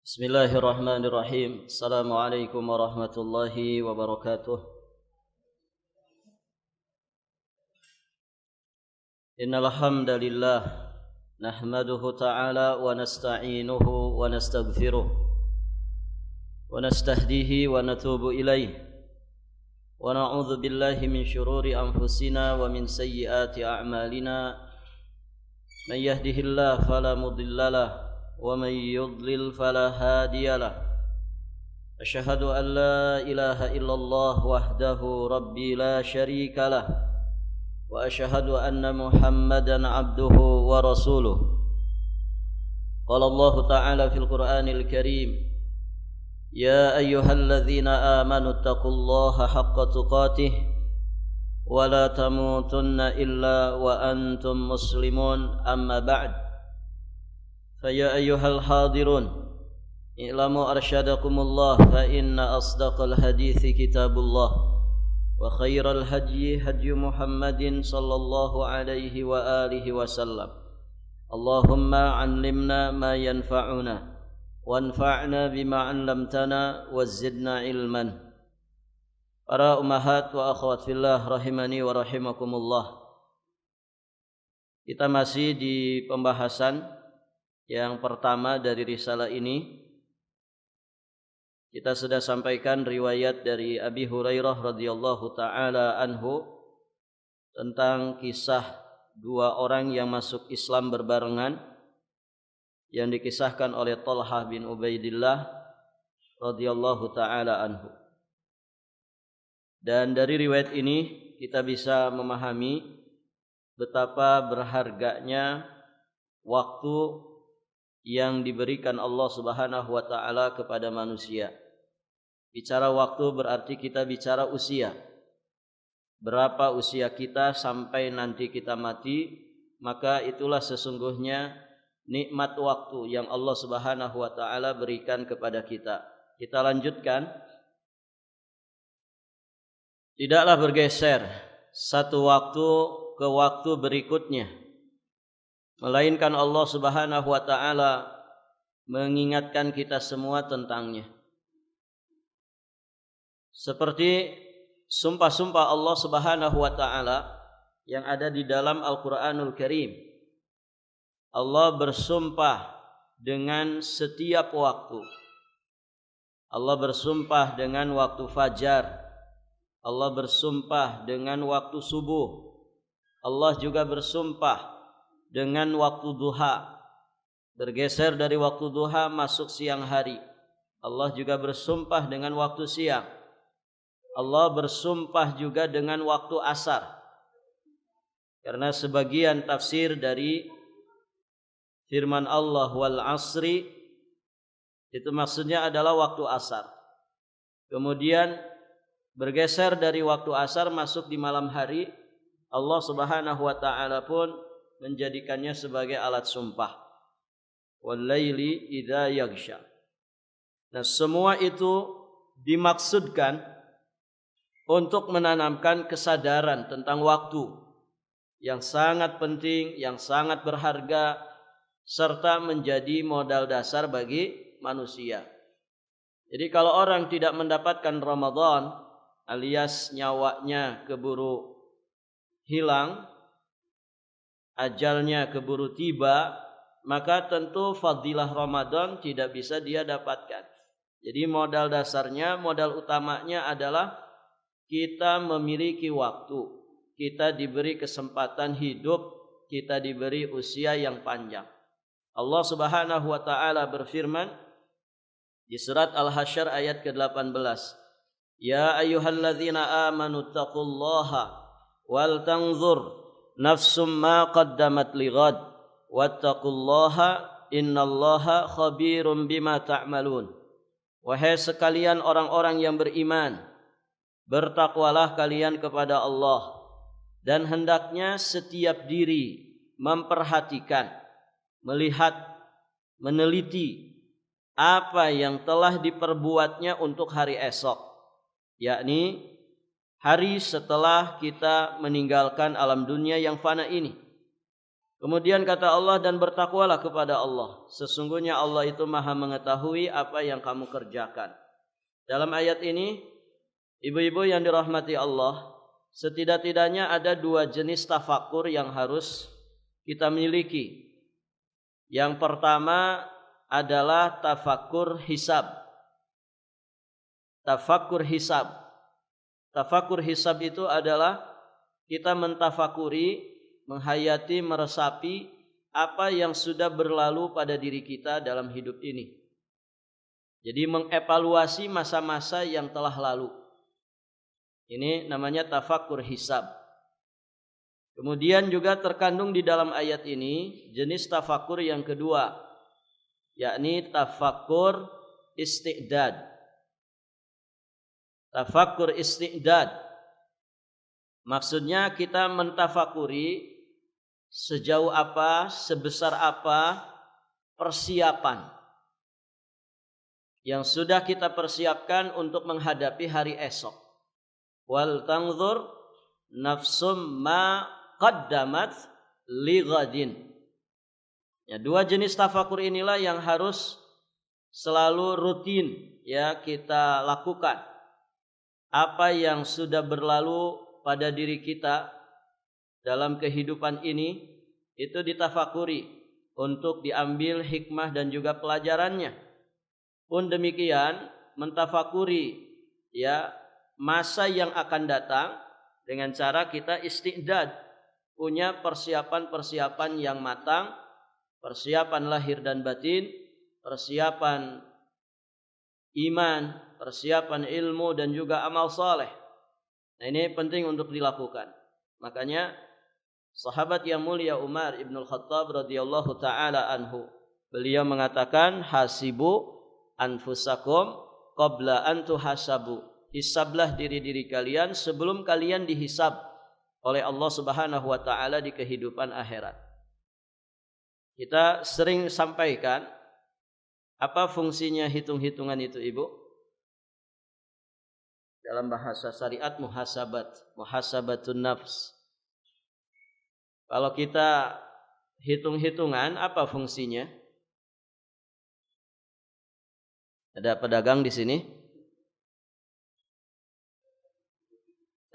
Bismillahirrahmanirrahim. Assalamualaikum warahmatullahi wabarakatuh. Innal hamdalillah nahmaduhu ta'ala wa nasta'inuhu wa nastaghfiruh wa nastahdihi wa natubu ilaih wa na'udzu billahi min syururi anfusina wa min sayyiati a'malina. Man yahdihillahu fala mudhillalah ومن يضلل فلا هادي له أشهد أن لا إله إلا الله وحده ربي لا شريك له وأشهد أن محمدا عبده ورسوله قال الله تعالى في القرآن الكريم يا أيها الذين آمنوا اتقوا الله حق تقاته ولا تموتن إلا وأنتم مسلمون أما بعد فيا أيها الحاضرون اعلموا أرشدكم الله فإن أصدق الحديث كتاب الله وخير الهدي هدي محمد صلى الله عليه وآله وسلم اللهم علمنا ما ينفعنا وانفعنا بما علمتنا وزدنا علما. Para ummahat wa akhwat fillah rahimani wa rahimakumullah. Kita masih di pembahasan yang pertama dari risalah ini. Kita sudah sampaikan riwayat dari Abi Hurairah radhiyallahu taala anhu tentang kisah dua orang yang masuk Islam berbarengan yang dikisahkan oleh Thalhah bin Ubaidillah radhiyallahu taala anhu. Dan dari riwayat ini kita bisa memahami betapa berharganya waktu yang diberikan Allah Subhanahu wa taala kepada manusia. Bicara waktu berarti kita bicara usia. Berapa usia kita sampai nanti kita mati, maka itulah sesungguhnya nikmat waktu yang Allah Subhanahu wa taala berikan kepada kita. Kita lanjutkan. Tidaklah bergeser satu waktu ke waktu berikutnya, melainkan Allah Subhanahu wa taala mengingatkan kita semua tentangnya. Seperti sumpah-sumpah Allah Subhanahu wa taala yang ada di dalam Al-Qur'anul Karim. Allah bersumpah dengan setiap waktu. Allah bersumpah dengan waktu fajar. Allah bersumpah dengan waktu subuh. Allah juga bersumpah dengan waktu duha, bergeser dari waktu duha masuk siang hari. Allah juga bersumpah dengan waktu siang. Allah bersumpah juga dengan waktu asar. Karena sebagian tafsir dari firman Allah wal asri itu maksudnya adalah waktu asar. Kemudian bergeser dari waktu asar masuk di malam hari. Allah Subhanahu wa taala pun menjadikannya sebagai alat sumpah. Wal-laili idza yaghsha. Nah, semua itu dimaksudkan untuk menanamkan kesadaran tentang waktu yang sangat penting, yang sangat berharga, serta menjadi modal dasar bagi manusia. Jadi kalau orang tidak mendapatkan Ramadan alias nyawanya keburu hilang, ajalnya keburu tiba, maka tentu fadilah Ramadan tidak bisa dia dapatkan. Jadi modal dasarnya, modal utamanya adalah kita memiliki waktu. Kita diberi kesempatan hidup, kita diberi usia yang panjang. Allah Subhanahu wa taala berfirman di surat Al-Hasyr ayat ke-18. Ya ayyuhalladzina amanu taqullaha wal tanzur nafsum ma qaddamat lighad wattaqullaha innallaha khabirum bima ta'malun. Wahai sekalian orang-orang yang beriman, bertakwalah kalian kepada Allah, dan hendaknya setiap diri memperhatikan, melihat, meneliti apa yang telah diperbuatnya untuk hari esok, yakni hari setelah kita meninggalkan alam dunia yang fana ini. Kemudian kata Allah, dan bertakwalah kepada Allah. Sesungguhnya Allah itu maha mengetahui apa yang kamu kerjakan. Dalam ayat ini, ibu-ibu yang dirahmati Allah, setidak-tidaknya ada 2 jenis tafakur yang harus kita miliki. Yang pertama adalah tafakur hisab. Tafakur hisab. Tafakur hisab itu adalah kita mentafakuri, menghayati, meresapi apa yang sudah berlalu pada diri kita dalam hidup ini. Jadi mengevaluasi masa-masa yang telah lalu. Ini namanya tafakur hisab. Kemudian juga terkandung di dalam ayat ini jenis tafakur yang kedua, yakni tafakur isti'dad. Tafakur isti'dad maksudnya kita mentafakuri sejauh apa, sebesar apa persiapan yang sudah kita persiapkan untuk menghadapi hari esok. Wal tanzur nafsum ma qaddamat li ghadin. Ya, 2 jenis tafakur inilah yang harus selalu rutin ya kita lakukan. Apa yang sudah berlalu pada diri kita dalam kehidupan ini itu ditafakuri untuk diambil hikmah dan juga pelajarannya. Pun demikian mentafakuri ya masa yang akan datang dengan cara kita isti'dad, punya persiapan-persiapan yang matang, persiapan lahir dan batin, persiapan iman, persiapan ilmu dan juga amal saleh. Nah, ini penting untuk dilakukan. Makanya sahabat yang mulia Umar ibn Khattab radhiyallahu taala anhu, beliau mengatakan hasibu anfusakum qabla an tuhasabu. Hisablah diri-diri kalian sebelum kalian dihisab oleh Allah Subhanahu wa taala di kehidupan akhirat. Kita sering sampaikan apa fungsinya hitung-hitungan itu, Ibu? Dalam bahasa syariat muhasabatun nafs. Kalau kita hitung-hitungan, apa fungsinya? Ada pedagang di sini?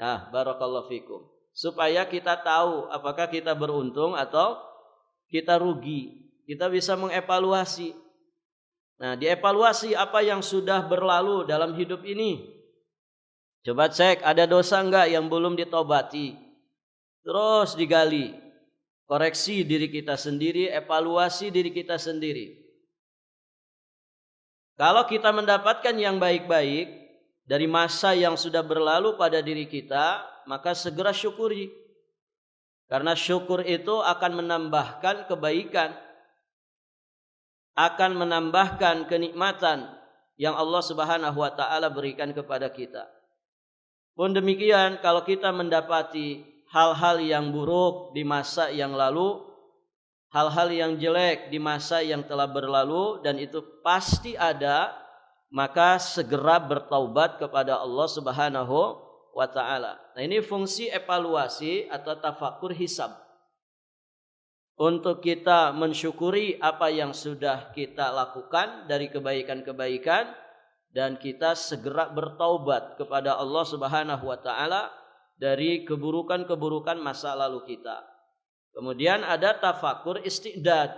Barakallahu fikum. Supaya kita tahu apakah kita beruntung atau kita rugi. Kita bisa mengevaluasi. Nah, dievaluasi apa yang sudah berlalu dalam hidup ini. Coba cek ada dosa enggak yang belum ditobati. Terus digali. Koreksi diri kita sendiri, evaluasi diri kita sendiri. Kalau kita mendapatkan yang baik-baik dari masa yang sudah berlalu pada diri kita, maka segera syukuri. Karena syukur itu akan menambahkan kebaikan, akan menambahkan kenikmatan yang Allah Subhanahu wa taala berikan kepada kita. Pun demikian kalau kita mendapati hal-hal yang buruk di masa yang lalu, hal-hal yang jelek di masa yang telah berlalu, dan itu pasti ada, maka segera bertaubat kepada Allah Subhanahu wa taala. Nah, ini fungsi evaluasi atau tafakur hisab. Untuk kita mensyukuri apa yang sudah kita lakukan dari kebaikan-kebaikan, dan kita segera bertaubat kepada Allah Subhanahu wa taala dari keburukan-keburukan masa lalu kita. Kemudian ada tafakur isti'dad.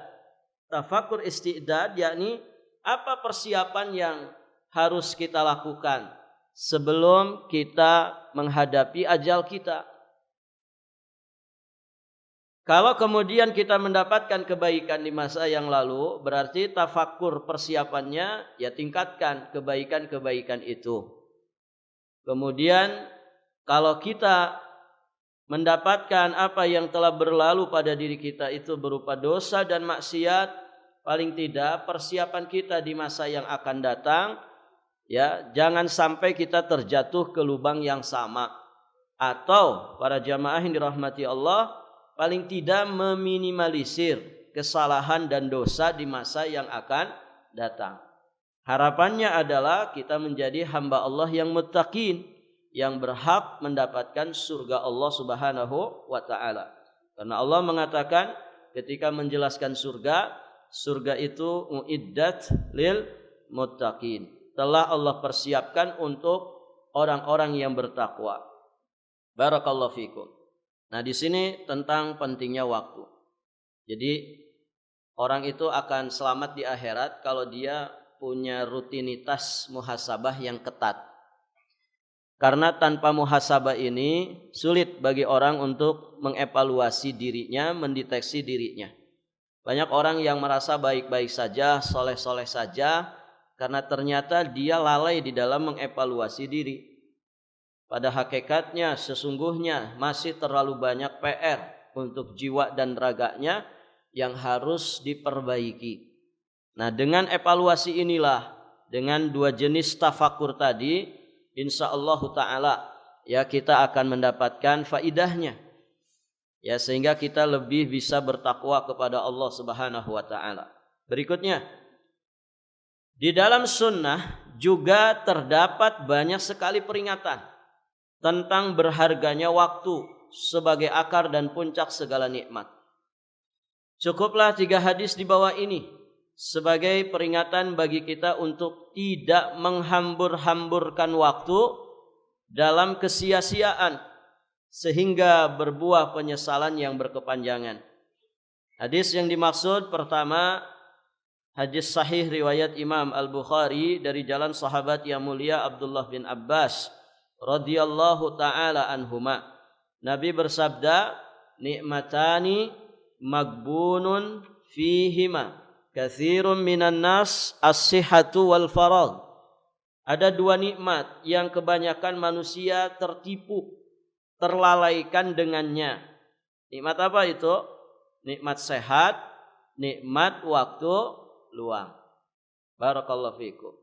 Tafakur isti'dad yakni apa persiapan yang harus kita lakukan sebelum kita menghadapi ajal kita. Kalau kemudian kita mendapatkan kebaikan di masa yang lalu, berarti tafakur persiapannya ya tingkatkan kebaikan-kebaikan itu. Kemudian kalau kita mendapatkan apa yang telah berlalu pada diri kita itu berupa dosa dan maksiat, paling tidak persiapan kita di masa yang akan datang, ya jangan sampai kita terjatuh ke lubang yang sama. Atau para jamaah yang dirahmati Allah, paling tidak meminimalisir kesalahan dan dosa di masa yang akan datang. Harapannya adalah kita menjadi hamba Allah yang muttaqin, yang berhak mendapatkan surga Allah Subhanahu wa taala. Karena Allah mengatakan, ketika menjelaskan surga, surga itu uiddat lil muttaqin. Telah Allah persiapkan untuk orang-orang yang bertakwa. Barakallahu fikum. Nah, di sini tentang pentingnya waktu. Jadi orang itu akan selamat di akhirat kalau dia punya rutinitas muhasabah yang ketat. Karena tanpa muhasabah ini sulit bagi orang untuk mengevaluasi dirinya, mendeteksi dirinya. Banyak orang yang merasa baik-baik saja, soleh-soleh saja, karena ternyata dia lalai di dalam mengevaluasi diri. Pada hakikatnya sesungguhnya masih terlalu banyak PR untuk jiwa dan raganya yang harus diperbaiki. Nah, dengan evaluasi inilah, dengan dua jenis tafakur tadi, insyaallah ta'ala ya kita akan mendapatkan faidahnya. Ya, sehingga kita lebih bisa bertakwa kepada Allah Subhanahu wa taala. Berikutnya, di dalam sunnah juga terdapat banyak sekali peringatan tentang berharganya waktu sebagai akar dan puncak segala nikmat. Cukuplah 3 hadis di bawah ini sebagai peringatan bagi kita untuk tidak menghambur-hamburkan waktu dalam kesia-siaan sehingga berbuah penyesalan yang berkepanjangan. Hadis yang dimaksud pertama, hadis sahih riwayat Imam Al-Bukhari dari jalan sahabat yang mulia Abdullah bin Abbas radhiyallahu taala anhuma. Nabi bersabda, "Nikmatani magbunun fihima katsirun minan nas as-sihhatu wal faragh." Ada 2 nikmat yang kebanyakan manusia tertipu, terlalaikan dengannya. Nikmat apa itu? Nikmat sehat, nikmat waktu luang. Barakallahu fikum.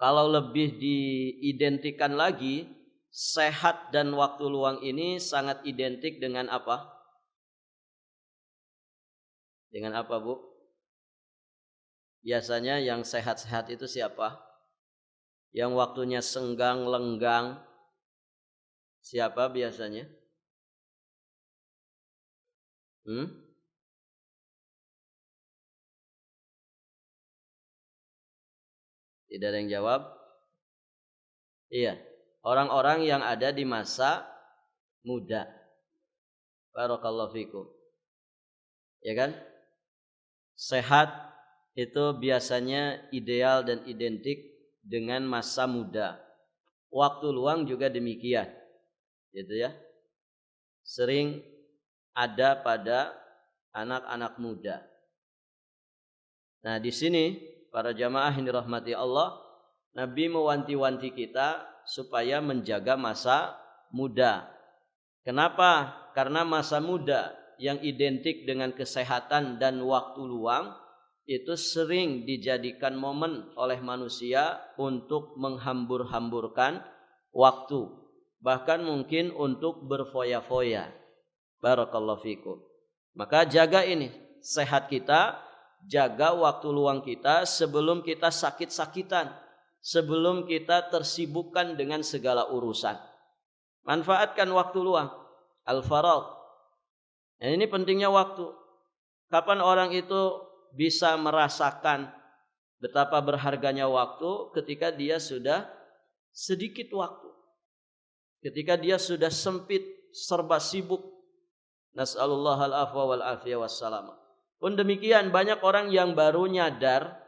Kalau lebih diidentikan lagi, sehat dan waktu luang ini sangat identik dengan apa? Dengan apa, Bu? Biasanya yang sehat-sehat itu siapa? Yang waktunya senggang, lenggang, siapa biasanya? Tidak ada yang jawab? Iya, orang-orang yang ada di masa muda. Barakallahu fikum. Ya kan? Sehat itu biasanya ideal dan identik dengan masa muda. Waktu luang juga demikian. Gitu ya. Sering ada pada anak-anak muda. Nah, di sini para jamaah yang dirahmati Allah, Nabi mewanti-wanti kita supaya menjaga masa muda. Kenapa? Karena masa muda yang identik dengan kesehatan dan waktu luang itu sering dijadikan momen oleh manusia untuk menghambur-hamburkan waktu, bahkan mungkin untuk berfoya-foya. Barakallahu fikum. Maka jaga ini sehat kita, jaga waktu luang kita sebelum kita sakit-sakitan, sebelum kita tersibukkan dengan segala urusan. Manfaatkan waktu luang, al-faragh. Nah, ini pentingnya waktu. Kapan orang itu bisa merasakan betapa berharganya waktu? Ketika dia sudah sedikit waktu, ketika dia sudah sempit, serba sibuk. Nas'alullah al-afwa wal afiyah wassalam. Pun demikian, banyak orang yang baru nyadar,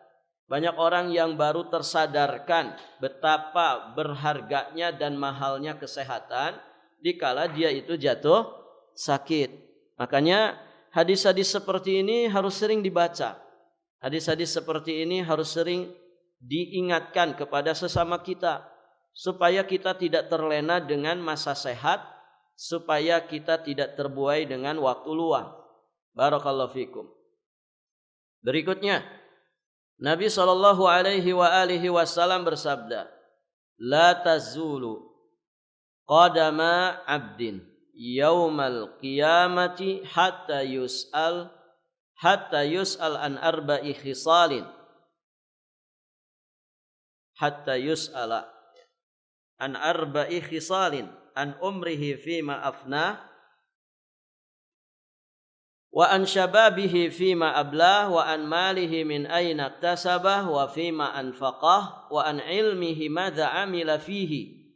banyak orang yang baru tersadarkan betapa berharganya dan mahalnya kesehatan dikala dia itu jatuh sakit. Makanya hadis-hadis seperti ini harus sering dibaca. Hadis-hadis seperti ini harus sering diingatkan kepada sesama kita supaya kita tidak terlena dengan masa sehat, supaya kita tidak terbuai dengan waktu luang. Barakallahu fikum. Berikutnya, Nabi SAW bersabda, "La tazulu qadama 'abdin yaumal qiyamati hatta yus'al an arba'i khisalin." Hatta yus'ala an arba'i khisalin an umrihi fima afna wa an syababihi fima ablah wa an malihi min aina iktasabah wa fima anfaqah wa an ilmihi madza amila fihi.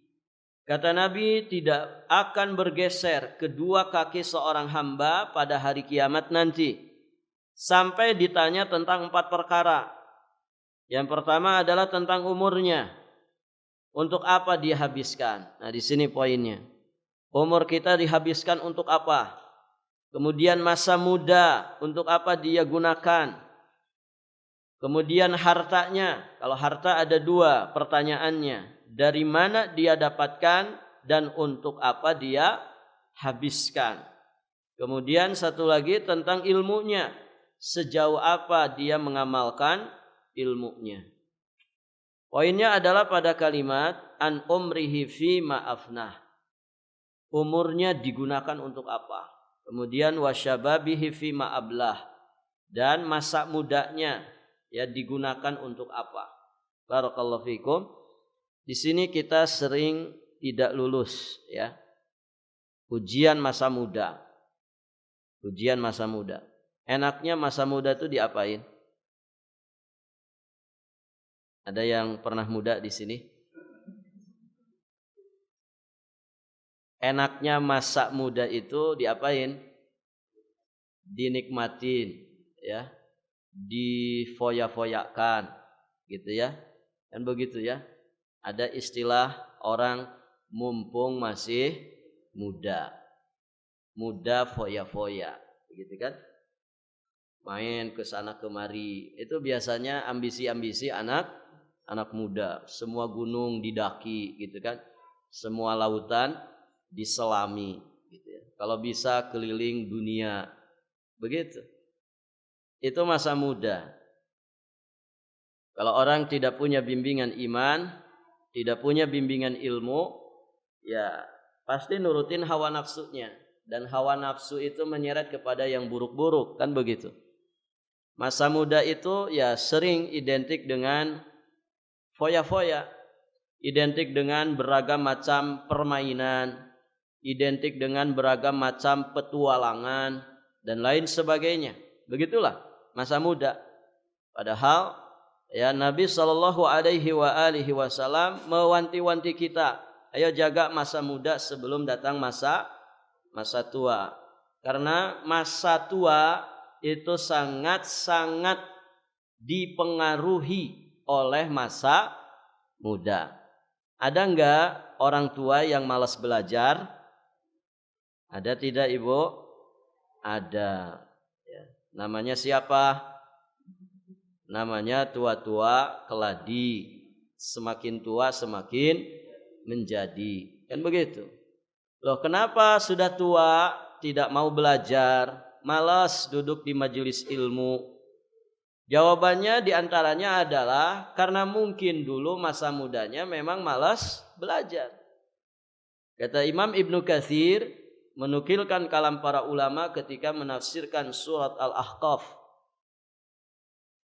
Kata Nabi, tidak akan bergeser kedua kaki seorang hamba pada hari kiamat nanti sampai ditanya tentang 4 perkara. Yang pertama adalah tentang umurnya. Untuk apa dia habiskan? Nah, di sini poinnya. Umur kita dihabiskan untuk apa? Kemudian masa muda, untuk apa dia gunakan? Kemudian hartanya, kalau harta ada 2 pertanyaannya. Dari mana dia dapatkan dan untuk apa dia habiskan? Kemudian satu lagi tentang ilmunya. Sejauh apa dia mengamalkan ilmunya? Poinnya adalah pada kalimat an umrihi fi ma'afnah. Umurnya digunakan untuk apa? Kemudian wasyababihi fi ma'ablah, dan masa mudanya ya digunakan untuk apa? Barakallahu fikum. Di sini kita sering tidak lulus ya. Ujian masa muda. Ujian masa muda. Enaknya masa muda itu diapain? Ada yang pernah muda di sini? Enaknya masa muda itu diapain? Dinikmatin ya, difoya-foyakan gitu ya. Kan begitu ya. Ada istilah orang mumpung masih muda. Muda foya-foya gitu kan. Main ke sana kemari. Itu biasanya ambisi-ambisi anak muda. Semua gunung didaki gitu kan. Semua lautan diselami gitu ya. Kalau bisa keliling dunia. Begitu. Itu masa muda. Kalau orang tidak punya bimbingan iman, tidak punya bimbingan ilmu, ya pasti nurutin hawa nafsunya. Dan hawa nafsu itu menyeret kepada yang buruk-buruk, kan begitu. Masa muda itu ya sering identik dengan foya-foya, identik dengan beragam macam permainan, identik dengan beragam macam petualangan dan lain sebagainya. Begitulah masa muda. Padahal ya Nabi sallallahu alaihi wasallam mewanti-wanti kita, ayo jaga masa muda sebelum datang masa tua. Karena masa tua itu sangat-sangat dipengaruhi oleh masa muda. Ada enggak orang tua yang malas belajar? Ada tidak Ibu? Ada. Ya. Namanya siapa? Namanya tua-tua keladi. Semakin tua semakin menjadi. Kan begitu. Loh, kenapa sudah tua tidak mau belajar, malas duduk di majelis ilmu? Jawabannya diantaranya adalah karena mungkin dulu masa mudanya memang malas belajar. Kata Imam Ibnu Katsir menukilkan kalam para ulama ketika menafsirkan surat Al-Ahqaf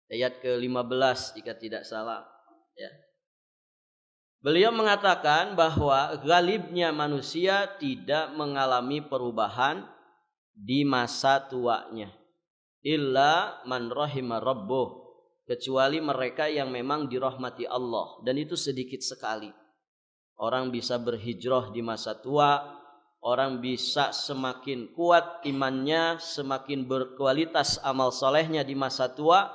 ayat ke-15 jika tidak salah ya. Beliau mengatakan bahwa galibnya manusia tidak mengalami perubahan di masa tuanya. Illa man rahima rabbuh, kecuali mereka yang memang dirahmati Allah, dan itu sedikit sekali. Orang bisa berhijrah di masa tua, orang bisa semakin kuat imannya, semakin berkualitas amal solehnya di masa tua.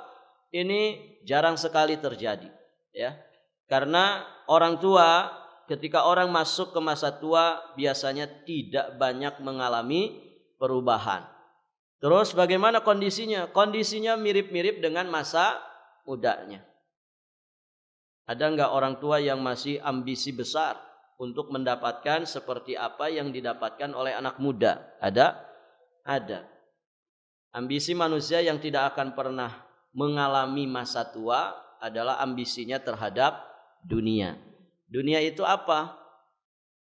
Ini jarang sekali terjadi ya. Karena orang tua ketika orang masuk ke masa tua biasanya tidak banyak mengalami perubahan. Terus bagaimana kondisinya? Kondisinya mirip-mirip dengan masa mudanya. Ada enggak orang tua yang masih ambisi besar untuk mendapatkan seperti apa yang didapatkan oleh anak muda? Ada? Ada. Ambisi manusia yang tidak akan pernah mengalami masa tua adalah ambisinya terhadap dunia. Dunia itu apa?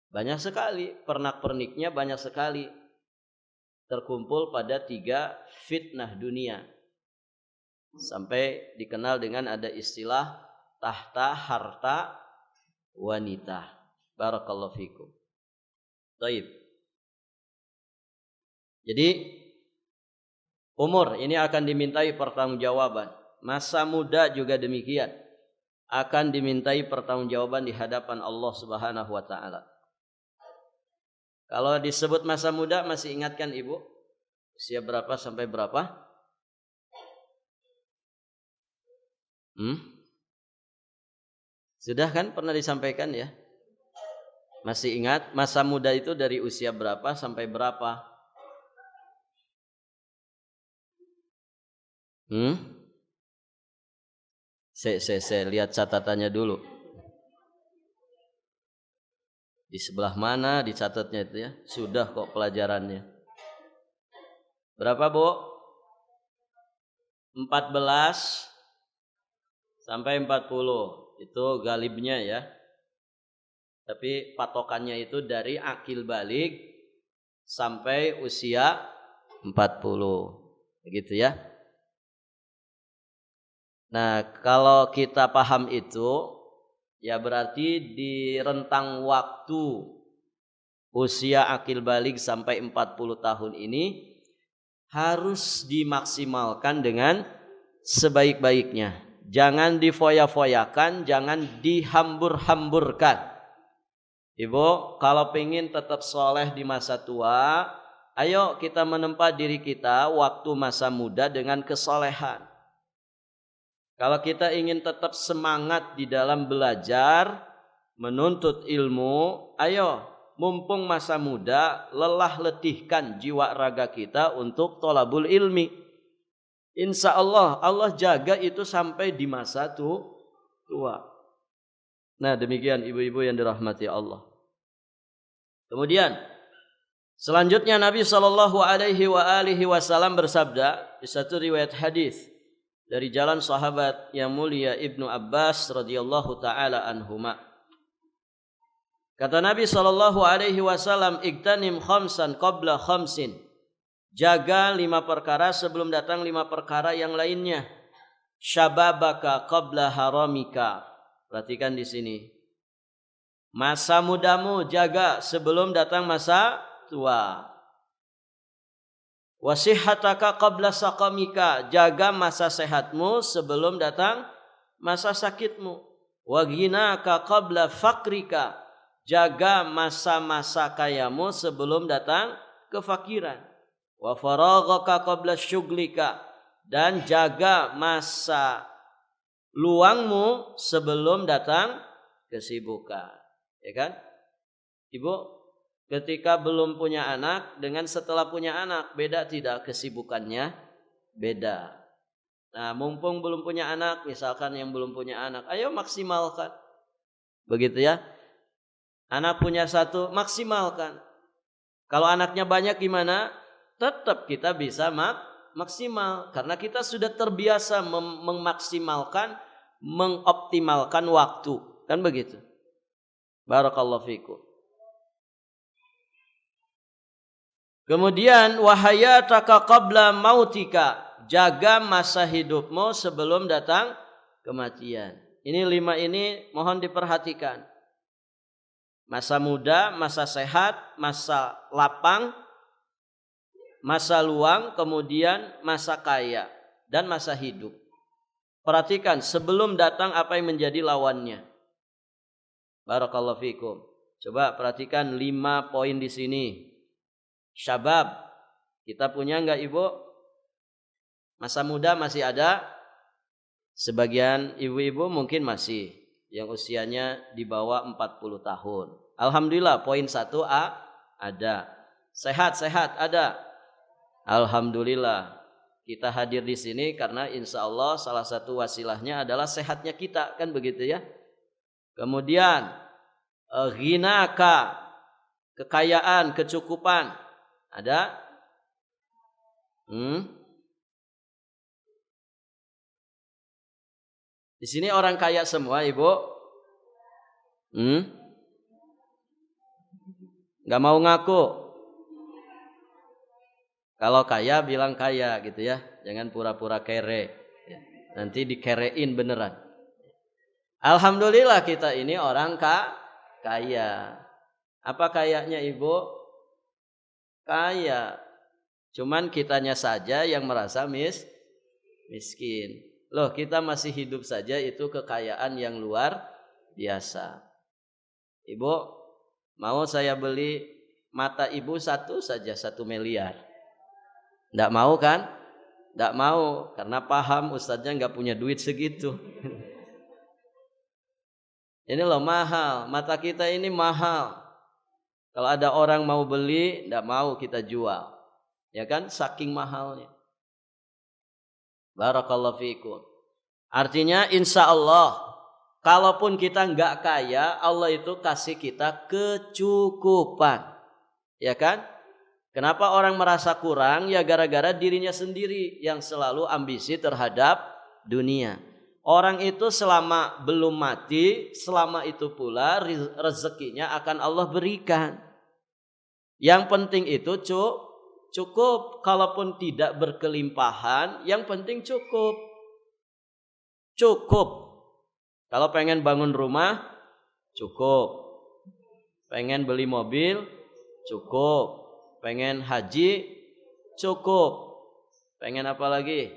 Banyak sekali, pernak-perniknya banyak sekali. Terkumpul pada 3 fitnah dunia. Sampai dikenal dengan ada istilah tahta harta wanita. Barakallahu fikum. Baik. Jadi Umur ini akan dimintai pertanggungjawaban. Masa muda juga demikian. Akan dimintai pertanggungjawaban di hadapan Allah Subhanahu wa taala. Kalau disebut masa muda masih ingatkan Ibu? Usia berapa sampai berapa? Sudah kan pernah disampaikan ya? Masih ingat masa muda itu dari usia berapa sampai berapa? Saya lihat catatannya dulu. Di sebelah mana dicatatnya itu ya? Sudah kok pelajarannya. Berapa, Bu? 14 sampai 40. Itu galibnya ya. Tapi patokannya itu dari akil balik sampai usia 40. Begitu ya. Nah, kalau kita paham itu, ya berarti di rentang waktu usia akil balik sampai 40 tahun ini harus dimaksimalkan dengan sebaik-baiknya. Jangan difoya-foyakan, jangan dihambur-hamburkan. Ibu, kalau pengen tetap soleh di masa tua, ayo kita menempa diri kita waktu masa muda dengan kesolehan. Kalau kita ingin tetap semangat di dalam belajar, menuntut ilmu, ayo mumpung masa muda, lelah letihkan jiwa raga kita untuk tolabul ilmi. Insya Allah, Allah jaga itu sampai di masa tua. Nah, demikian ibu-ibu yang dirahmati Allah. Kemudian selanjutnya Nabi SAW bersabda di satu riwayat hadis dari jalan sahabat yang mulia Ibnu Abbas radhiyallahu taala anhuma. Kata Nabi SAW, "Igtanim khamsan qabla khamsin." Jaga 5 perkara sebelum datang 5 perkara yang lainnya. Syababaka qabla haramika. Perhatikan di sini. Masa mudamu jaga sebelum datang masa tua. Wasihataka qabla saqamika, jaga masa sehatmu sebelum datang masa sakitmu. Wa ghinaka qabla fakrika, jaga masa-masa kayamu sebelum datang kefakiran. Wa faraghaka qabla syughlika, dan jaga masa luangmu sebelum datang kesibukan. Ya kan? Ibu, ketika belum punya anak dengan setelah punya anak, beda tidak kesibukannya? Beda. Nah, mumpung belum punya anak, misalkan yang belum punya anak, ayo maksimalkan. Begitu ya. Anak punya 1, maksimalkan. Kalau anaknya banyak gimana? Tetap kita bisa maksimal. Karena kita sudah terbiasa memaksimalkan, mengoptimalkan waktu. Kan begitu. Barakallahu fikum. Kemudian wahayataka qabla mautika, jaga masa hidupmu sebelum datang kematian. Ini 5 ini mohon diperhatikan. Masa muda, masa sehat, masa lapang, masa luang, kemudian masa kaya dan masa hidup. Perhatikan sebelum datang apa yang menjadi lawannya. Barakallahu fikum. Coba perhatikan 5 poin di sini. Syabab, kita punya enggak ibu? Masa muda masih ada? Sebagian ibu-ibu mungkin masih, yang usianya di bawah 40 tahun. Alhamdulillah, poin 1A ada. Sehat-sehat ada. Alhamdulillah, kita hadir di sini karena insya Allah salah satu wasilahnya adalah sehatnya kita, kan begitu ya. Kemudian ghinaka, kekayaan, kecukupan ada. Di sini orang kaya semua, ibu. Gak mau ngaku. Kalau kaya bilang kaya gitu ya, jangan pura-pura kere. Nanti dikerein beneran. Alhamdulillah kita ini orang kaya. Apa kayanya ibu? Kaya. Cuman kitanya saja yang merasa miskin. Loh, kita masih hidup saja itu kekayaan yang luar biasa. Ibu, mau saya beli mata ibu satu saja 1 miliar. Nggak mau kan? Nggak mau, karena paham ustadznya nggak punya duit segitu. Ini loh mahal, mata kita ini mahal. Kalau ada orang mau beli, nggak mau kita jual. Ya kan, saking mahalnya. Barakallahu fiikum. Artinya insya Allah, kalaupun kita nggak kaya, Allah itu kasih kita kecukupan. Ya kan? Kenapa orang merasa kurang? Ya gara-gara dirinya sendiri yang selalu ambisi terhadap dunia. Orang itu selama belum mati, selama itu pula rezekinya akan Allah berikan. Yang penting itu cukup. Kalaupun tidak berkelimpahan, yang penting cukup. Cukup. Kalau pengen bangun rumah, cukup. Pengen beli mobil, cukup. Pengen haji, cukup. Pengen apa lagi?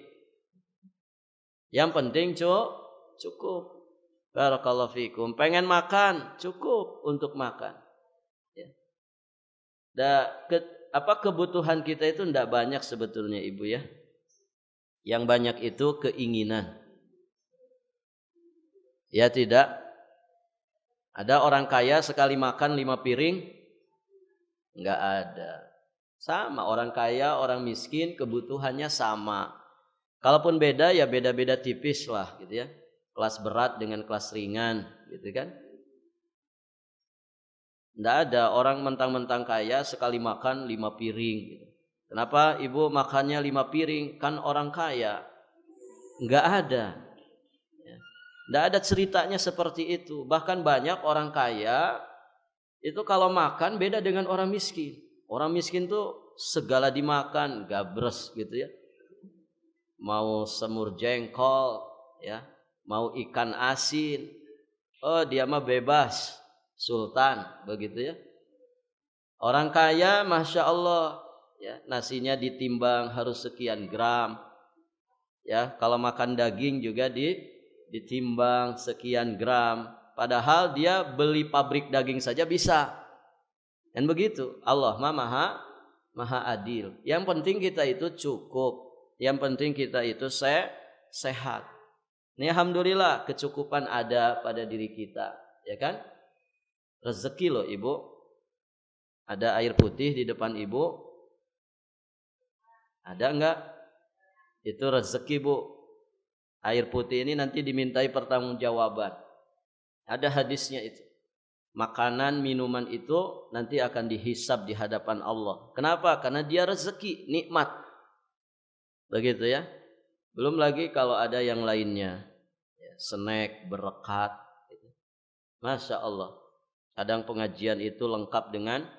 Yang penting cukup. Barakallahu fikum. Pengen makan, cukup untuk makan. Ya. Kebutuhan kita itu tidak banyak sebetulnya ibu ya. Yang banyak itu keinginan. Ya tidak. Ada orang kaya sekali makan 5 piring? Enggak ada. Sama orang kaya, orang miskin kebutuhannya sama. Kalaupun beda ya beda-beda tipis lah gitu ya. Kelas berat dengan kelas ringan gitu kan. Tidak ada orang mentang-mentang kaya sekali makan 5 piring gitu. Kenapa ibu makannya 5 piring? Kan orang kaya. Enggak ada. Tidak ada ceritanya seperti itu. Bahkan banyak orang kaya itu kalau makan beda dengan orang miskin. Orang miskin tuh segala dimakan, gabres gitu ya. Mau semur jengkol ya, mau ikan asin. Oh, dia mah bebas, sultan begitu ya. Orang kaya Masya Allah ya, nasinya ditimbang harus sekian gram. Ya, kalau makan daging juga ditimbang sekian gram. Padahal dia beli pabrik daging saja bisa. Dan begitu. Allah maha adil. Yang penting kita itu cukup. Yang penting kita itu sehat. Ini alhamdulillah kecukupan ada pada diri kita, ya kan? Rezeki loh ibu. Ada air putih di depan ibu. Ada enggak? Itu rezeki bu. Air putih ini nanti dimintai pertanggungjawaban. Ada hadisnya itu. Makanan, minuman itu nanti akan dihisab di hadapan Allah. Kenapa? Karena dia rezeki, nikmat. Begitu ya. Belum lagi kalau ada yang lainnya. Ya, snack, berekat. Gitu. Masya Allah. Kadang pengajian itu lengkap dengan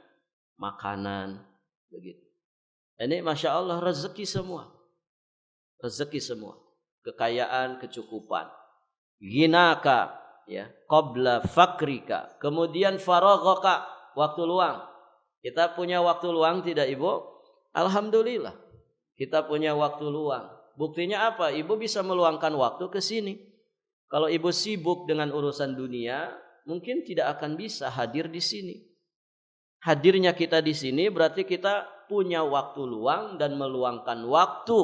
makanan. Begitu. Ini Masya Allah rezeki semua. Rezeki semua. Kekayaan, kecukupan. Ghinaka. Ya, qabla fakrika. Kemudian faraghaka, waktu luang. Kita punya waktu luang tidak ibu? Alhamdulillah. Kita punya waktu luang. Buktinya apa? Ibu bisa meluangkan waktu ke sini. Kalau ibu sibuk dengan urusan dunia, mungkin tidak akan bisa hadir di sini. Hadirnya kita di sini berarti kita punya waktu luang dan meluangkan waktu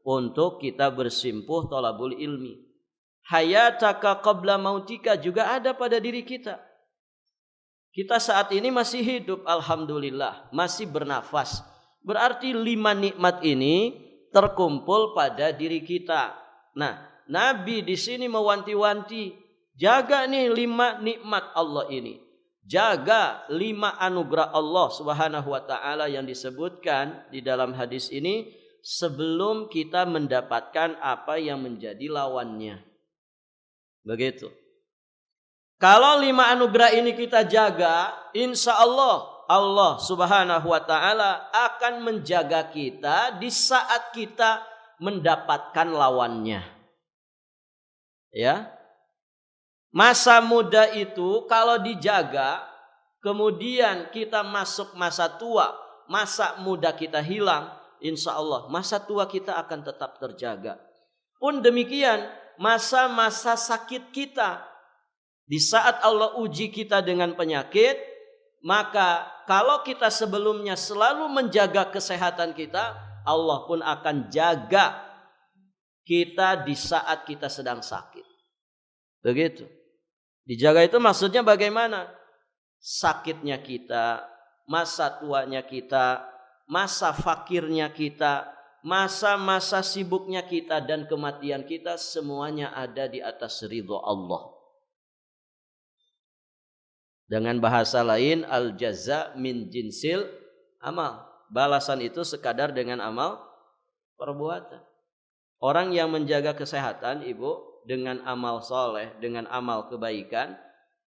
untuk kita bersimpuh thalabul ilmi. Hayataka qabla mautika juga ada pada diri kita. Kita saat ini masih hidup, alhamdulillah, masih bernafas. Berarti 5 nikmat ini terkumpul pada diri kita. Nah, Nabi di sini mewanti-wanti, jaga nih 5 nikmat Allah ini. Jaga 5 anugerah Allah Subhanahu wa taala yang disebutkan di dalam hadis ini sebelum kita mendapatkan apa yang menjadi lawannya. Begitu. Kalau 5 anugerah ini kita jaga, insya Allah Allah Subhanahu wa taala akan menjaga kita di saat kita mendapatkan lawannya. Ya. Masa muda itu kalau dijaga, kemudian kita masuk masa tua, masa muda kita hilang, insya Allah masa tua kita akan tetap terjaga. Pun demikian masa-masa sakit kita, di saat Allah uji kita dengan penyakit, maka kalau kita sebelumnya selalu menjaga kesehatan kita, Allah pun akan jaga kita di saat kita sedang sakit. Begitu. Dijaga itu maksudnya bagaimana? Sakitnya kita, masa tuanya kita, masa fakirnya kita, masa-masa sibuknya kita, dan kematian kita, semuanya ada di atas ridho Allah. Dengan bahasa lain, al-jaza min jinsil amal. Balasan itu sekadar dengan amal perbuatan. Orang yang menjaga kesehatan, Ibu, dengan amal soleh, dengan amal kebaikan,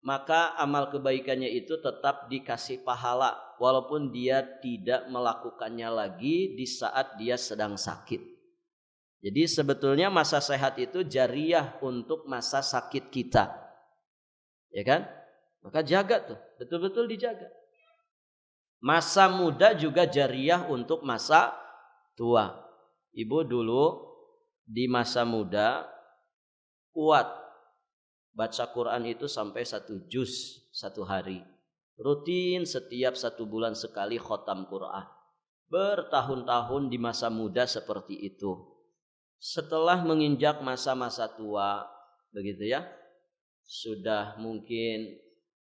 maka amal kebaikannya itu tetap dikasih pahala walaupun dia tidak melakukannya lagi di saat dia sedang sakit. Jadi sebetulnya masa sehat itu jariyah untuk masa sakit kita, ya kan? Maka jaga tuh, betul-betul dijaga. Masa muda juga jariyah untuk masa tua. Ibu dulu di masa muda kuat baca Quran itu sampai 1 juz 1 hari. Rutin setiap 1 bulan sekali khotam Quran. Bertahun-tahun di masa muda seperti itu. Setelah menginjak masa-masa tua, begitu ya, sudah mungkin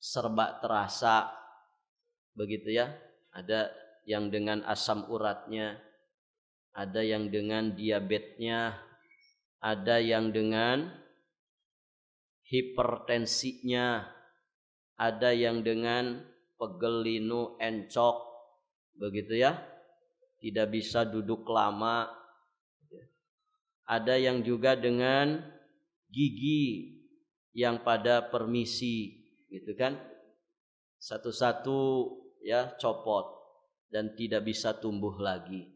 serba terasa, begitu ya. Ada yang dengan asam uratnya, ada yang dengan diabetesnya, ada yang dengan hipertensinya, ada yang dengan pegel linu encok, begitu ya, tidak bisa duduk lama, ada yang juga dengan gigi yang pada permisi, gitu kan, satu-satu ya copot dan tidak bisa tumbuh lagi,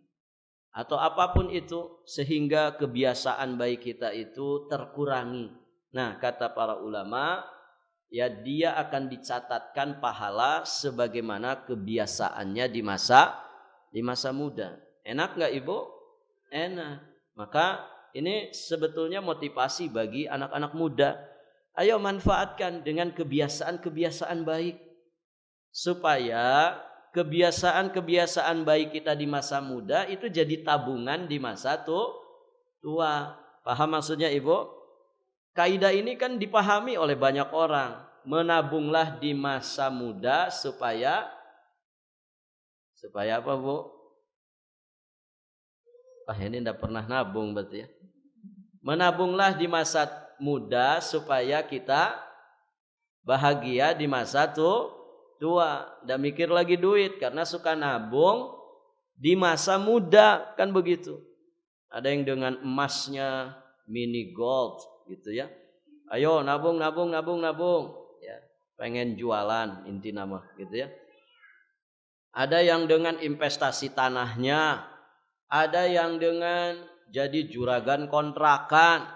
atau apapun itu, sehingga kebiasaan baik kita itu terkurangi. Nah, kata para ulama, ya dia akan dicatatkan pahala sebagaimana kebiasaannya di masa muda. Enak nggak Ibu? Enak. Maka ini sebetulnya motivasi bagi anak-anak muda. Ayo manfaatkan dengan kebiasaan-kebiasaan baik, supaya kebiasaan-kebiasaan baik kita di masa muda itu jadi tabungan di masa tua. Paham maksudnya Ibu? Kaidah ini kan dipahami oleh banyak orang. Menabunglah di masa muda supaya apa, Bu? Ini enggak pernah nabung berarti ya. Menabunglah di masa muda supaya kita bahagia di masa tua. Nggak mikir lagi duit karena suka nabung di masa muda, kan begitu. Ada yang dengan emasnya mini gold gitu ya. Ayo nabung ya, pengen jualan inti nama gitu ya. Ada yang dengan investasi tanahnya, ada yang dengan jadi juragan kontrakan.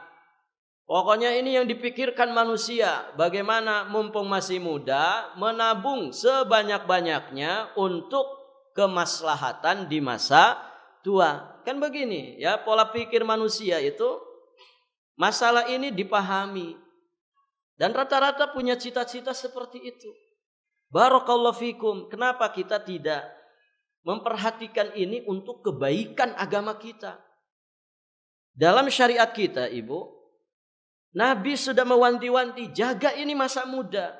Pokoknya ini yang dipikirkan manusia, bagaimana mumpung masih muda menabung sebanyak-banyaknya untuk kemaslahatan di masa tua. Kan begini ya, pola pikir manusia itu. Masalah ini dipahami dan rata-rata punya cita-cita seperti itu. Barakallahu fikum. Kenapa kita tidak memperhatikan ini untuk kebaikan agama kita? Dalam syariat kita, Ibu, Nabi sudah mewanti-wanti, jaga ini masa muda.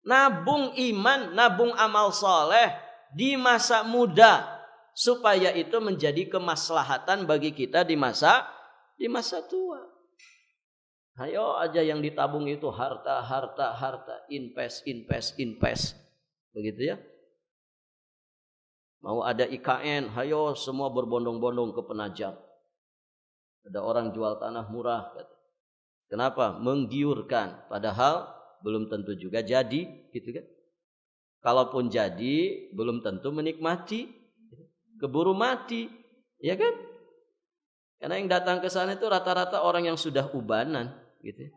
Nabung iman, nabung amal soleh di masa muda, supaya itu menjadi kemaslahatan bagi kita di masa tua. Ayo aja yang ditabung itu harta, invest. Begitu ya. Mau ada IKN, ayo semua berbondong-bondong ke Penajam. Ada orang jual tanah murah. Kenapa? Menggiurkan. Padahal belum tentu juga jadi, gitu kan. Kalaupun jadi, belum tentu menikmati. Keburu mati, ya kan? Karena yang datang ke sana itu rata-rata orang yang sudah ubanan. Gitu.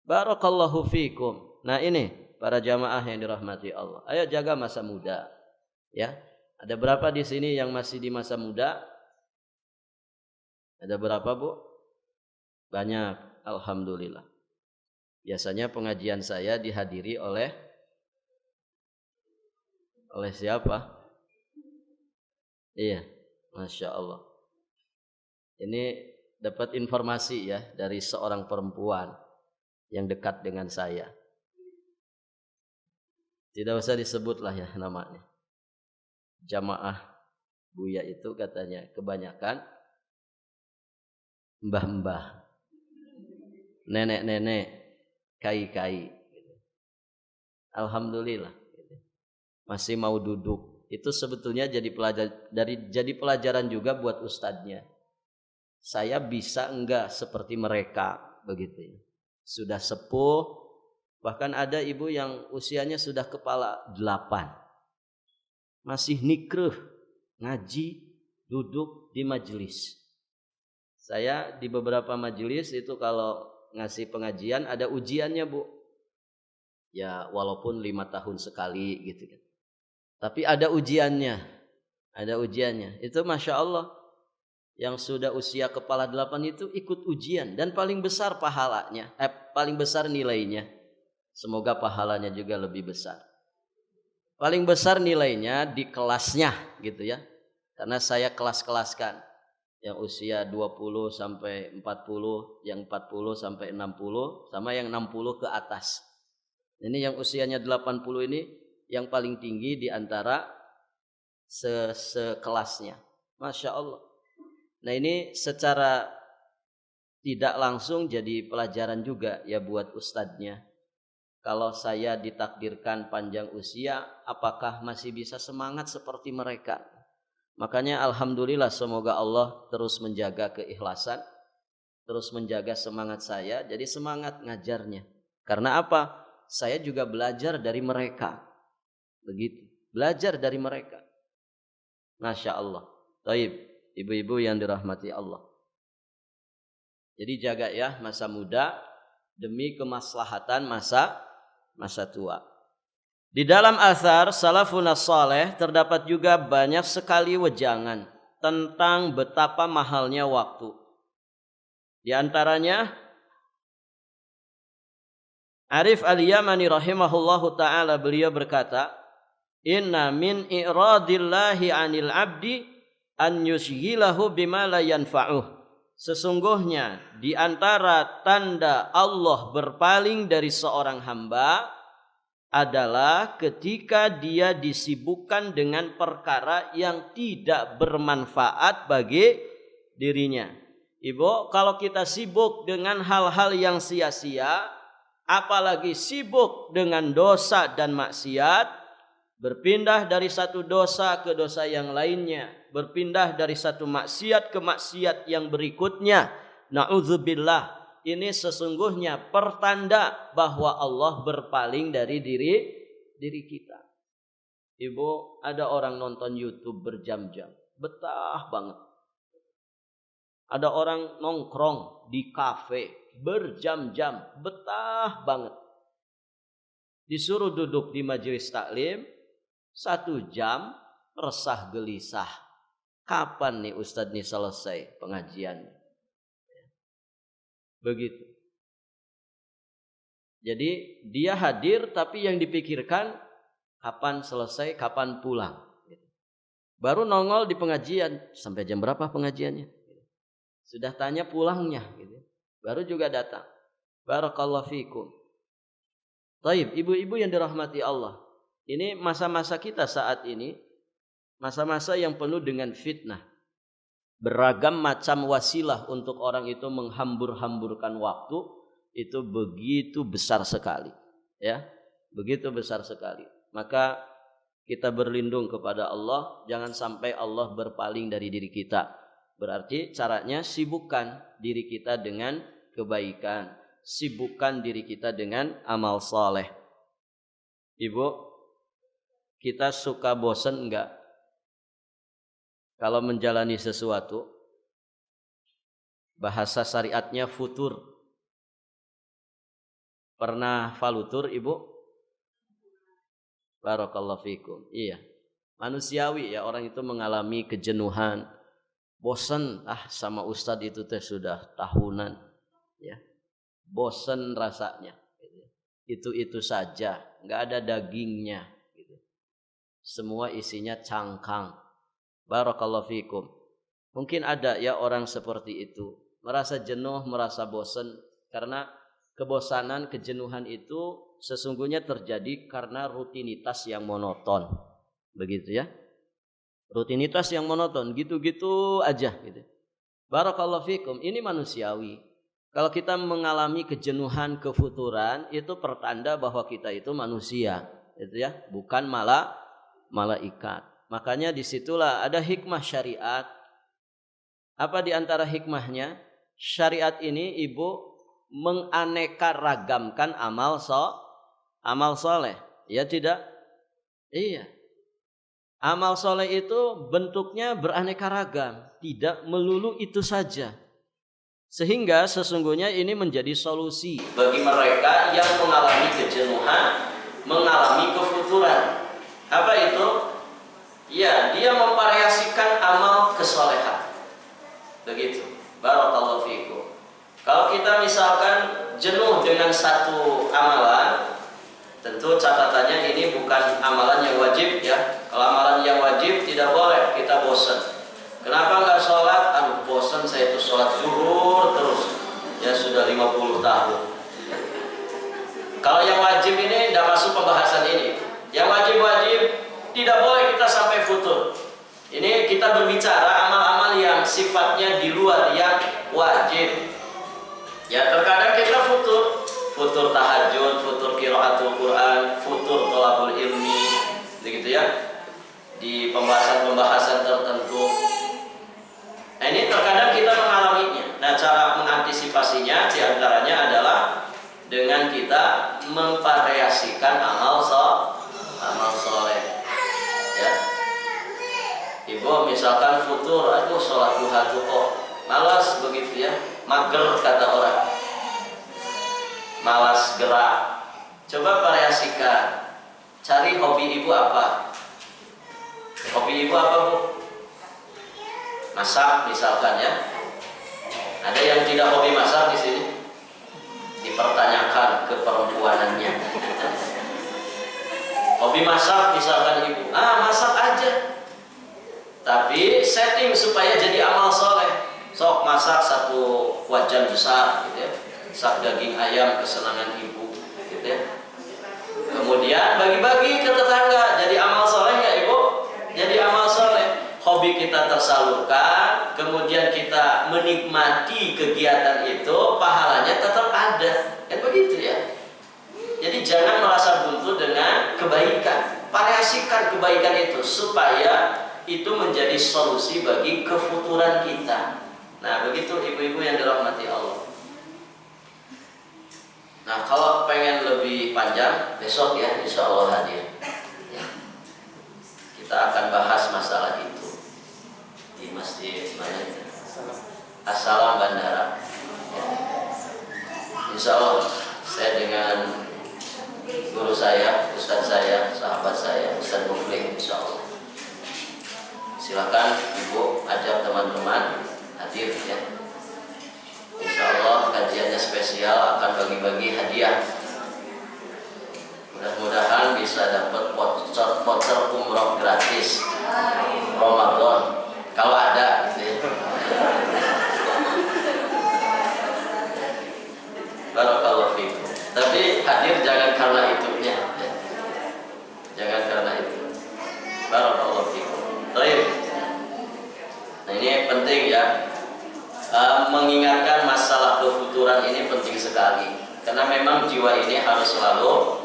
Barakallahu fikum. Nah ini para jamaah yang dirahmati Allah. Ayo jaga masa muda. Ya. Ada berapa di sini yang masih di masa muda? Ada berapa, Bu? Banyak, alhamdulillah. Biasanya pengajian saya dihadiri oleh siapa? Iya, Masya Allah. Ini dapat informasi ya dari seorang perempuan yang dekat dengan saya. Tidak usah disebutlah ya namanya. Jamaah Buya itu katanya kebanyakan mbah-mbah, nenek-nenek, kai-kai. Alhamdulillah masih mau duduk. Itu sebetulnya jadi pelajaran juga buat ustadznya. Saya bisa enggak seperti mereka begitu ya. Sudah sepuh, bahkan ada ibu yang usianya sudah kepala 8. Masih nikreh, ngaji, duduk di majelis. Saya di beberapa majelis itu kalau ngasih pengajian ada ujiannya, Bu. Ya walaupun 5 tahun sekali gitu kan. Tapi ada ujiannya. Itu Masya Allah. Yang sudah usia kepala 8 itu ikut ujian. Dan paling besar pahalanya. Paling besar nilainya. Semoga pahalanya juga lebih besar. Paling besar nilainya di kelasnya gitu ya. Karena saya kelas-kelaskan. Yang usia 20 sampai 40. Yang 40 sampai 60. Sama yang 60 ke atas. Ini yang usianya 80 ini. Yang paling tinggi di antara sekelasnya. Masya Allah. Nah ini secara tidak langsung jadi pelajaran juga ya buat ustadznya. Kalau saya ditakdirkan panjang usia, apakah masih bisa semangat seperti mereka? Makanya alhamdulillah semoga Allah terus menjaga keikhlasan, terus menjaga semangat saya, jadi semangat ngajarnya. Karena apa? Saya juga belajar dari mereka. Begitu, belajar dari mereka. Masya Allah. Taib, ibu-ibu yang dirahmati Allah. Jadi jaga ya masa muda demi kemaslahatan masa tua. Di dalam athar salafun saleh terdapat juga banyak sekali wejangan tentang betapa mahalnya waktu. Di antaranya Arif al-Yamani rahimahullahu ta'ala beliau berkata, inna min i'radillahi 'anil 'abdi an yushghilahu bima la yanfa'uh. Sesungguhnya di antara tanda Allah berpaling dari seorang hamba adalah ketika dia disibukkan dengan perkara yang tidak bermanfaat bagi dirinya. Ibu, kalau kita sibuk dengan hal-hal yang sia-sia, apalagi sibuk dengan dosa dan maksiat, berpindah dari satu dosa ke dosa yang lainnya, berpindah dari satu maksiat ke maksiat yang berikutnya. Na'udzubillah. Ini sesungguhnya pertanda bahwa Allah berpaling dari diri kita. Ibu, ada orang nonton YouTube berjam-jam, betah banget. Ada orang nongkrong di kafe berjam-jam, betah banget. Disuruh duduk di majelis taklim 1 jam, resah gelisah. Kapan nih Ustadz nih selesai pengajian? Begitu. Jadi dia hadir tapi yang dipikirkan kapan selesai, kapan pulang. Baru nongol di pengajian, sampai jam berapa pengajiannya? Sudah tanya pulangnya. Baru juga datang. Barakallahu fikum. Taib, ibu-ibu yang dirahmati Allah. Ini masa-masa kita saat ini, masa-masa yang penuh dengan fitnah. Beragam macam wasilah untuk orang itu menghambur-hamburkan waktu itu begitu besar sekali, ya, begitu besar sekali. Maka kita berlindung kepada Allah, jangan sampai Allah berpaling dari diri kita. Berarti caranya sibukkan diri kita dengan kebaikan, sibukkan diri kita dengan amal saleh. Ibu, kita suka bosan enggak kalau menjalani sesuatu? Bahasa syariatnya futur. Pernah falutur, Ibu? Barakallahu fikum. Iya. Manusiawi ya, orang itu mengalami kejenuhan, bosan sama ustadz itu teh sudah tahunan ya, bosan rasanya itu saja, nggak ada dagingnya gitu. Semua isinya cangkang. Barakallahu fikum. Mungkin ada ya orang seperti itu, merasa jenuh, merasa bosan, karena kebosanan, kejenuhan itu sesungguhnya terjadi karena rutinitas yang monoton. Begitu ya. Rutinitas yang monoton, gitu-gitu aja gitu. Barakallahu fikum, ini manusiawi. Kalau kita mengalami kejenuhan, kefuturan, itu pertanda bahwa kita itu manusia, gitu ya, bukan malaikat. Makanya disitulah ada hikmah syariat. Apa di antara hikmahnya? Syariat ini ibu menganeka ragamkan amal soleh, ya tidak? Iya. Amal soleh itu bentuknya beraneka ragam, tidak melulu itu saja. Sehingga sesungguhnya ini menjadi solusi bagi mereka yang mengalami kejenuhan, mengalami kefuturan. Apa itu? Ya, dia memvariasikan amal kesolehan. Begitu. Barakallahu fikum. Kalau kita misalkan jenuh dengan satu amalan, tentu catatannya ini bukan amalan yang wajib ya. Kalau amalan yang wajib tidak boleh kita bosan. Kenapa nggak sholat? Aduh bosan saya itu sholat zuhur terus. Ya sudah 50 tahun. Kalau yang wajib ini tidak masuk pembahasan ini. Yang wajib-wajib tidak boleh kita sampai futur. Ini kita berbicara amal-amal yang sifatnya di luar yang wajib. Ya terkadang kita futur tahajud, futur qiraatul Quran, futur thalabul ilmi, begitu ya. Di pembahasan-pembahasan tertentu. Nah ini terkadang kita mengalaminya. Nah cara mengantisipasinya diantaranya adalah dengan kita memvariasikan amal soleh. Ya. Ibu misalkan futur, aku sholat duha tuh kok malas begitu ya, mager kata orang, malas gerak. Coba variasikan, cari hobi ibu apa? Hobi ibu apa bu? Masak misalkan ya. Ada yang tidak hobi masak di sini? Dipertanyakan keperempuanannya. Hobi masak misalkan ibu, masak aja. Tapi setting supaya jadi amal soleh. Sok masak satu wajan besar, gitu ya. Sak daging ayam kesenangan ibu, gitu ya. Kemudian bagi-bagi ke tetangga, jadi amal soleh ya ibu. Jadi amal soleh, hobi kita tersalurkan, kemudian kita menikmati kegiatan itu, pahalanya tetap ada, kan begitu ya. Jadi jangan merasa buntu dengan kebaikan, variasikan kebaikan itu supaya itu menjadi solusi bagi kefuturan kita. Nah begitu ibu-ibu yang dirahmati Allah. Nah kalau pengen lebih panjang besok ya insya Allah hadir. Kita akan bahas masalah itu di masjid mana itu? As-Salam Bandara. Insya Allah saya dengan guru saya, ustadz saya, sahabat saya, Ustadz Mufli, insya Allah. Silakan ibu ajak teman-teman hadir ya. Insya Allah kajiannya spesial, akan bagi-bagi hadiah. Mudah-mudahan bisa dapat voucher umroh gratis Ramadan kalau ada gitu ya. Barakallahu fikum. Tapi hadir jangan karena itunya ya. Jangan karena itu. Barakallahu fikum. Baik. Nah ini penting ya. Mengingatkan masalah kefuturan ini penting sekali. Karena memang jiwa ini harus selalu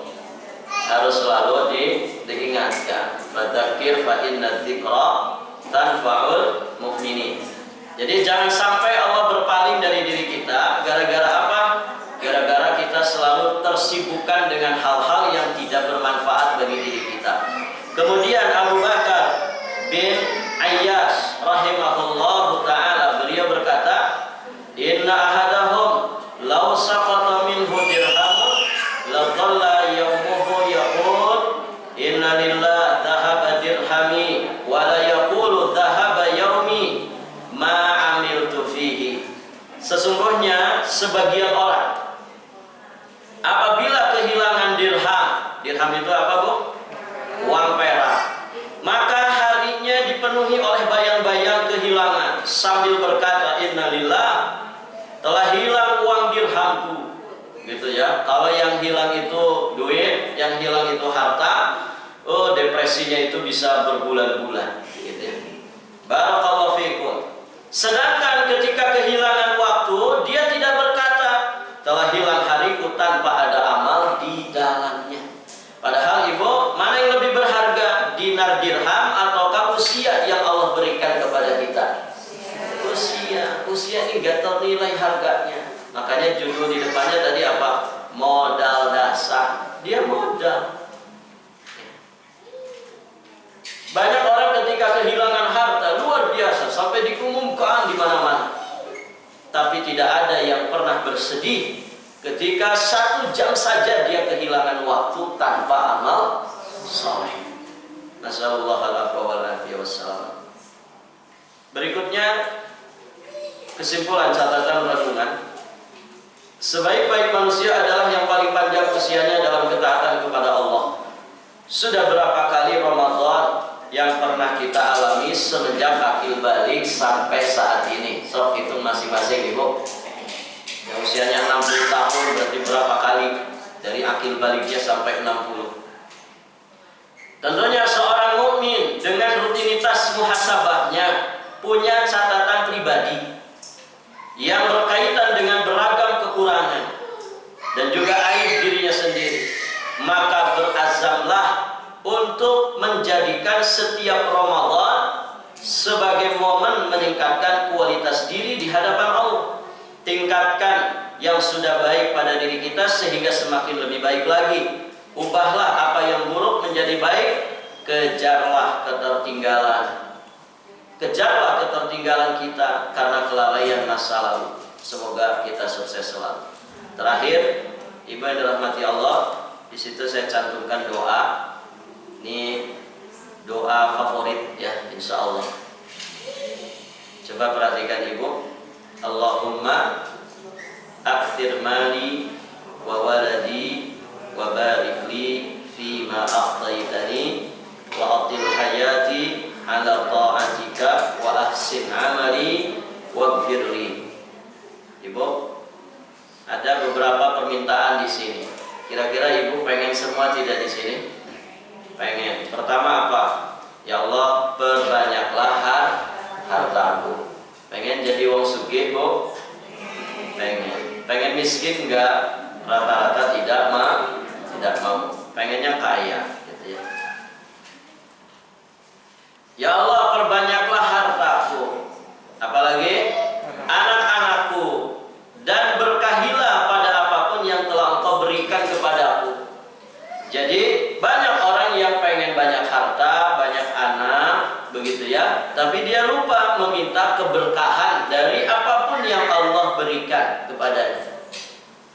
diingatkan. Fadzakir fa inna dzikra tanfa'ul mu'minin. Jadi jangan sampai Allah berpaling dari diri kita gara-gara apa? Gara-gara kita selalu tersibukkan dengan hal-hal yang tidak bermanfaat bagi diri kita. Kemudian Abu Bakar bin Ayyash rahimahullahu ta'ala beliau berkata, inna ahadahum law saqata minhu dirhamun la dhalla yawmuhu yaqul inna lillahi dhahaba dirhami sebagian orang apabila kehilangan dirham. Dirham itu apa, Bu? Uang perak. Maka harinya dipenuhi oleh bayang-bayang kehilangan sambil berkata, innalillah, telah hilang uang dirhamku. Gitu ya. Kalau yang hilang itu duit, yang hilang itu harta, oh depresinya itu bisa berbulan-bulan. Gitu ya. Barakallahu fikum. Sedangkan ketika kehilangan waktu, dia tidak berkata, telah hilang hariku tanpa ada amal di dalamnya. Padahal ibu, mana yang lebih berharga, dinar dirham ataukah usia yang Allah berikan kepada kita? Usia ini gak ternilai harganya. Makanya judul di depannya tadi apa? Modal dasar. Dia modal. Banyak orang ketika kehilangan harta luar biasa sampai diumumkan di mana-mana. Tapi tidak ada yang pernah bersedih ketika 1 jam saja dia kehilangan waktu tanpa amal saleh. Nasallallahu alaihi wasallam. Berikutnya kesimpulan catatan renungan. Sebaik-baik manusia adalah yang paling panjang usianya dalam ketaatan kepada Allah. Sudah berapa kali Ramadan yang pernah kita alami semenjak akil balik sampai saat ini? Sok hitung masing-masing, Ibu. Yang usianya 60 tahun berarti berapa kali dari akil baliknya sampai 60? Tentunya seorang mukmin dengan rutinitas muhasabahnya punya catatan pribadi yang berkaitan dengan beragam kekurangan dan juga aib dirinya sendiri. Maka berazamlah untuk menjadikan setiap Ramadan sebagai momen meningkatkan kualitas diri di hadapan Allah. Tingkatkan yang sudah baik pada diri kita sehingga semakin lebih baik lagi. Ubahlah apa yang buruk menjadi baik. Kejarlah ketertinggalan. Kejarlah ketertinggalan kita karena kelalaian masa lalu. Semoga kita sukses selalu. Terakhir, Ibu yang dirahmati Allah, di situ saya cantumkan doa. Ini doa favorit ya, insya Allah. Coba perhatikan Ibu. Allahumma akthir mali wa waladi wa barik li fima a'taitani wa atil hayati ala ta'atika wa ahsin amali waghfirli. Ibu, ada beberapa permintaan di sini. Kira-kira Ibu pengen semua tidak di sini? Pengen. Pertama apa? Ya Allah, perbanyaklah hartaku. Pengen jadi wong sugih, Bu? Pengen. Pengen miskin enggak? Rata-rata tidak mau. Pengennya kaya, gitu ya. Ya Allah, perbanyaklah hartaku. Apalagi anak-anakku, dan berkahilah pada apapun yang telah Engkau berikan kepadaku. Jadi banyak orang yang pengen banyak harta, banyak anak, begitu ya, tapi dia lupa meminta keberkahan dari apapun yang Allah berikan kepadanya.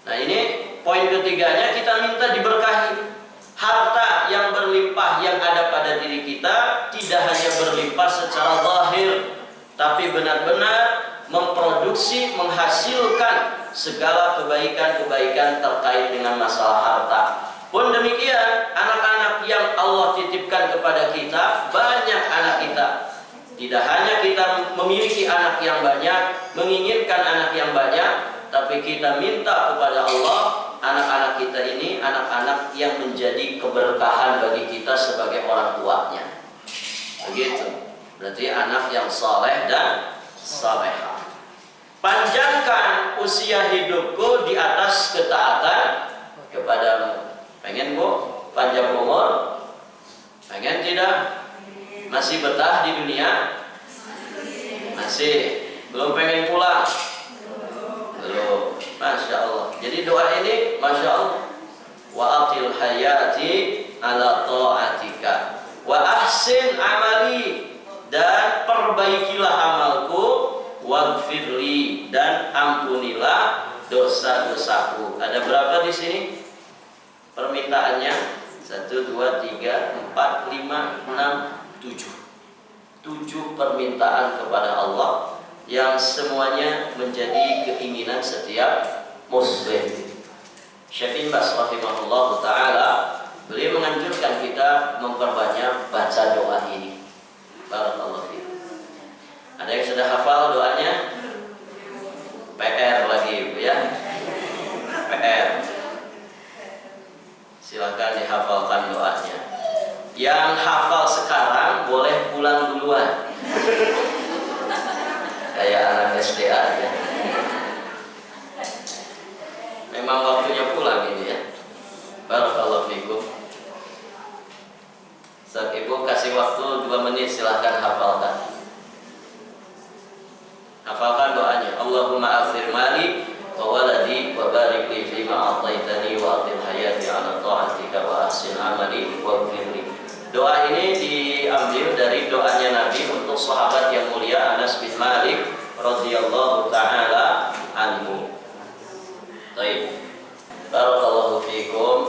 Nah, ini poin ketiganya, kita minta diberkahi. Harta yang berlimpah yang ada pada diri kita tidak hanya berlimpah secara zahir, tapi benar-benar memproduksi, menghasilkan segala kebaikan-kebaikan terkait dengan masalah harta. Pun demikian, anak-anak yang Allah titipkan kepada kita, banyak anak kita. Tidak hanya kita memiliki anak yang banyak, menginginkan anak yang banyak, tapi kita minta kepada Allah, anak-anak kita ini anak-anak yang menjadi keberkahan bagi kita sebagai orang tuanya. Begitu. Berarti anak yang saleh dan salehah. Panjangkan usia hidupku di atas ketaatan kepadamu. Pengen, Bu? Panjang umur? Pengen tidak? Masih betah di dunia? Masih. Belum pengen pulang? Belum. Masya Allah. Jadi doa ini, Masya Allah. Wa atil hayati ala ta'atika wa ahsin amali, dan perbaikilah amalku, waghfirli, dan ampunilah dosa-dosaku. Ada berapa di sini permintaannya? 1, 2, 3, 4, 5, 6, 7. 7 permintaan kepada Allah yang semuanya menjadi keinginan setiap muslim. Syekh bin Baz rahimahullah taala beliau menganjurkan kita memperbanyak baca doa ini. Barakallahu fiikum. Ada yang sudah hafal doanya? PR lagi ya. PR. Silakan dihafalkan doanya. Yang hafal sekarang boleh pulang duluan. Kayak anak SD aja. Memang waktunya pulang ini ya. Barakallahu fiikum. Saat ibu kasih waktu 2 menit, silahkan hafalkan. Hafalkan doanya. Allahumma aghfir mali wa waladi wa barik li fima a'taitani wa atil hayati ala ta'atika wa ahsin amali wa ghfirli. Doa ini diambil dari doanya Nabi untuk sahabat yang mulia Anas bin Malik radhiyallahu taala anhu. Baik. Barakallahu fiikum.